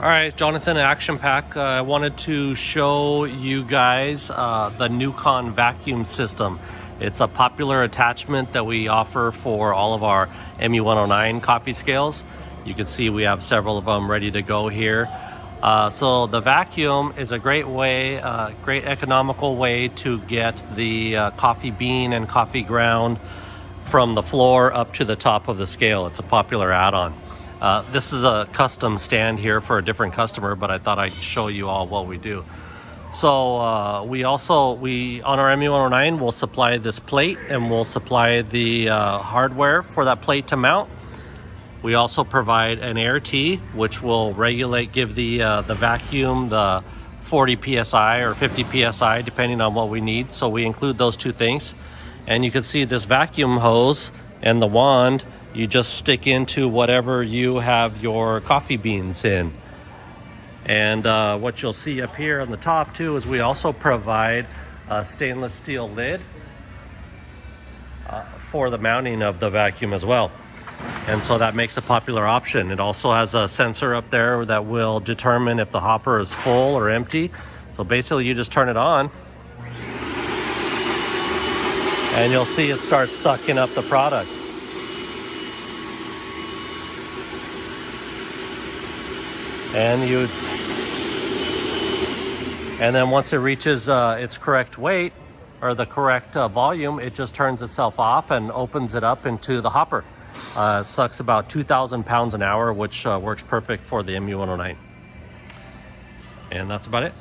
All right, Jonathan at ActionPac. I wanted to show you guys the Newcon vacuum system. It's a popular attachment that we offer for all of our MU109 coffee scales. You can see we have several of them ready to go here. So the vacuum is a great way, great economical way to get the coffee bean and coffee ground from the floor up to the top of the scale. It's a popular add-on. This is a custom stand here for a different customer, but I thought I'd show you all what we do. So we on our MU109 will supply this plate, and we'll supply the hardware for that plate to mount. We also provide an air tee, which will regulate, give the vacuum the 40 psi or 50 psi, depending on what we need. So we include those two things. And you can see this vacuum hose and the wand, you just stick into whatever you have your coffee beans in. And what you'll see up here on the top too is we also provide a stainless steel lid for the mounting of the vacuum as well. And so that makes a popular option. It also has a sensor up there that will determine if the hopper is full or empty. So basically you just turn it on and you'll see it starts sucking up the product. And then once it reaches its correct weight or the correct volume, it just turns itself off and opens it up into the hopper. It sucks about 2,000 pounds an hour, which works perfect for the MU109. And that's about it.